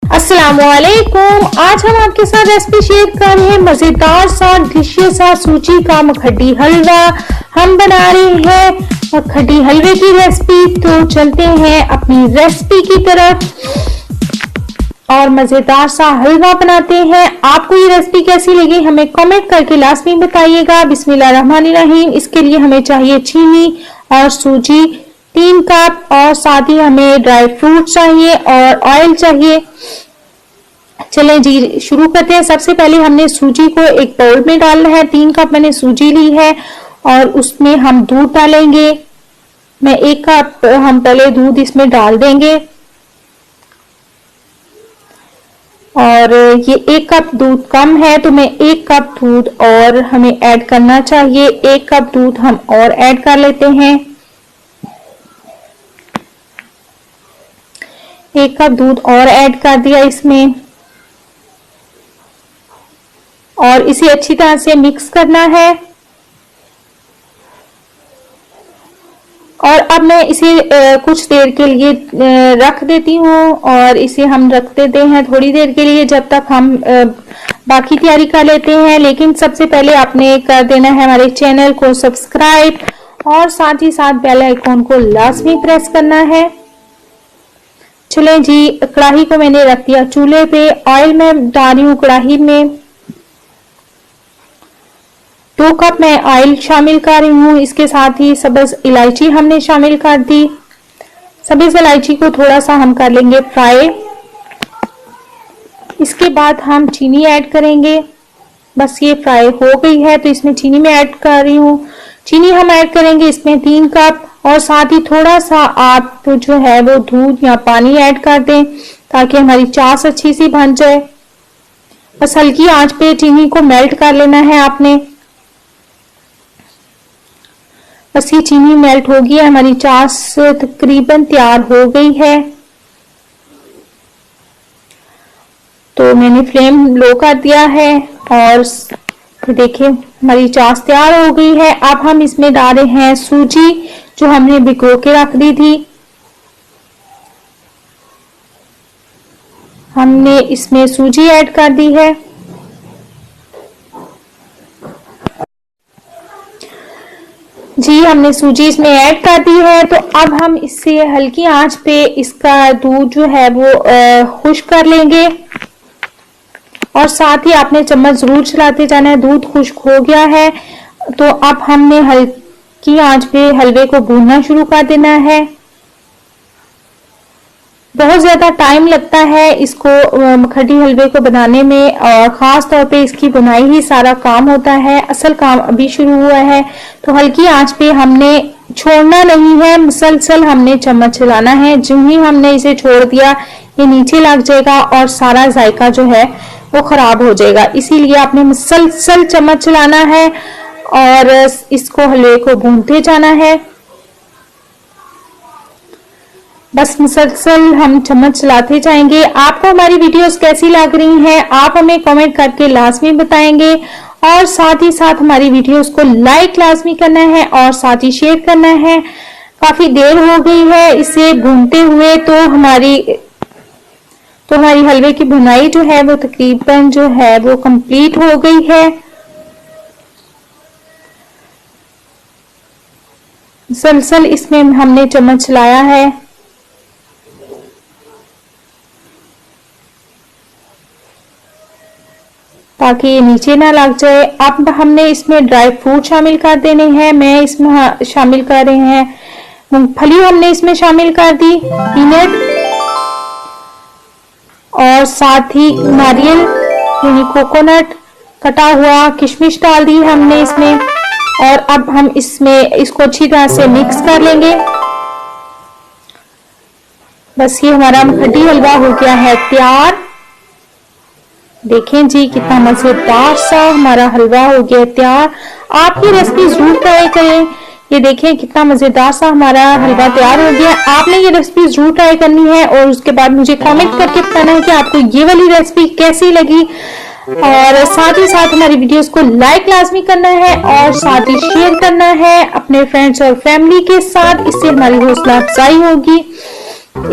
अस्सलामुअलैकुम। आज हम आपके साथ रेसिपी शेयर कर रहे हैं मजेदार सा डिलिशियस सा सूजी का मखडी हलवा। हम बना रहे हैं मखडी हलवे की रेसिपी। तो चलते हैं अपनी रेसिपी की तरफ और मजेदार सा हलवा बनाते हैं। आपको ये रेसिपी कैसी लगी हमें कमेंट करके लाजमी बताइएगा। बिस्मिल्लाहिर्रहमानिर्रहीम। इसके लिए हमें चाहिए चीनी और सूजी 3 कप और साथ ही हमें ड्राई फ्रूट चाहिए और ऑयल चाहिए। चलें जी शुरू करते हैं। सबसे पहले हमने सूजी को एक बाउल में डालना है। 3 कप मैंने सूजी ली है और उसमें हम दूध डालेंगे। मैं 1 कप हम पहले दूध इसमें डाल देंगे और ये 1 कप दूध कम है तो मैं 1 कप दूध और हमें ऐड करना चाहिए। 1 कप दूध हम और ऐड कर लेते हैं। 1 कप दूध और ऐड कर दिया इसमें और इसे अच्छी तरह से मिक्स करना है। और अब मैं इसे कुछ देर के लिए रख देती हूँ और इसे हम रख देते हैं थोड़ी देर के लिए जब तक हम बाकी तैयारी कर लेते हैं। लेकिन सबसे पहले आपने कर देना है हमारे चैनल को सब्सक्राइब और साथ ही साथ बेल आइकॉन को लाजमी प्रेस करना है। चलें जी कढ़ाई को मैंने रख दिया चूल्हे पे। ऑयल में डाल रही हूँ कढ़ाई में। 2 कप मैं ऑयल शामिल कर रही हूँ। इसके साथ ही सब्ज इलायची हमने शामिल कर दी। सब्ज इलायची को थोड़ा सा हम कर लेंगे फ्राई। इसके बाद हम चीनी ऐड करेंगे। बस ये फ्राई हो गई है तो इसमें चीनी में ऐड कर रही हूँ। चीनी हम ऐड करेंगे इसमें 3 कप और साथ ही थोड़ा सा आप जो है वो दूध या पानी ऐड कर दें ताकि हमारी चाश अच्छी सी बन जाए। बस हल्की आंच पे चीनी को मेल्ट कर लेना है आपने। बस ये चीनी मेल्ट हो गई है। हमारी चाश तकरीबन तैयार हो गई है। तो मैंने फ्लेम लो कर दिया है और देखिए हमारी चाश तैयार हो गई है। अब हम इसमें डाल रहे हैं सूजी जो हमने भिगो के रख दी थी। हमने इसमें सूजी ऐड कर दी है। जी हमने सूजी इसमें ऐड कर दी है। तो अब हम इससे हल्की आंच पे इसका दूध जो है वो खुश्क कर लेंगे और साथ ही आपने चम्मच जरूर चलाते जाना है। दूध खुश्क हो गया है तो अब हमने हल्की आंच पे हलवे को भूनना शुरू कर देना है। बहुत ज्यादा टाइम लगता है इसको मखडी हलवे को बनाने में और खास तौर पे इसकी बुनाई ही सारा काम होता है। असल काम अभी शुरू हुआ है तो हल्की आंच पे हमने छोड़ना नहीं है। मुसलसल हमने चम्मच चलाना है। जो ही हमने इसे छोड़ दिया ये नीचे लग जाएगा और सारा जायका जो है वो खराब हो जाएगा। इसीलिए आपने मुसलसल चम्मच चलाना है और इसको हलवे को भूनते जाना है। बस मुसलसल हम चम्मच चलाते जाएंगे। आपको हमारी वीडियोस कैसी लग रही हैं आप हमें कमेंट करके लाजमी बताएंगे और साथ ही साथ हमारी वीडियोस को लाइक लाजमी करना है और साथ ही शेयर करना है। काफी देर हो गई है इसे भूनते हुए तो हमारी हलवे की भुनाई जो है वो तकरीबन जो है वो कंप्लीट हो गई है। मुसलसल इसमें हमने चम्मच चलाया है ताकि ये नीचे ना लग जाए। अब हमने इसमें ड्राई फ्रूट शामिल कर देने हैं। मैं इसमें शामिल कर रहे हैं मूंगफली हमने इसमें शामिल कर दी, पीनट और साथ ही नारियल यानी कोकोनट कटा हुआ, किशमिश डाल दी हमने इसमें। और अब हम इसमें इसको अच्छी तरह से मिक्स कर लेंगे। बस ये हमारा मखडी हलवा हो गया है तैयार। देखें जी कितना मजेदार सा हमारा हलवा हो गया तैयार। आप ये रेसिपी जरूर ट्राई करें। ये देखें कितना मजेदार सा हमारा हलवा तैयार हो गया। आपने ये रेसिपी जरूर ट्राई करनी है और उसके बाद मुझे कमेंट करके बताना है कि आपको ये वाली रेसिपी कैसी लगी। और साथ ही साथ हमारी वीडियोस को लाइक लाजमी करना है और साथ ही शेयर करना है अपने फ्रेंड्स और फैमिली के साथ। इससे हमारी हौसला अफजाई होगी।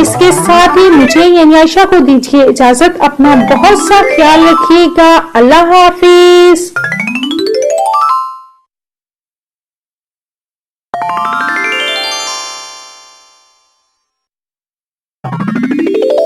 इसके साथ ही मुझे यानी आयशा को दीजिए इजाजत। अपना बहुत सा ख्याल रखिएगा। अल्लाह हाफिज।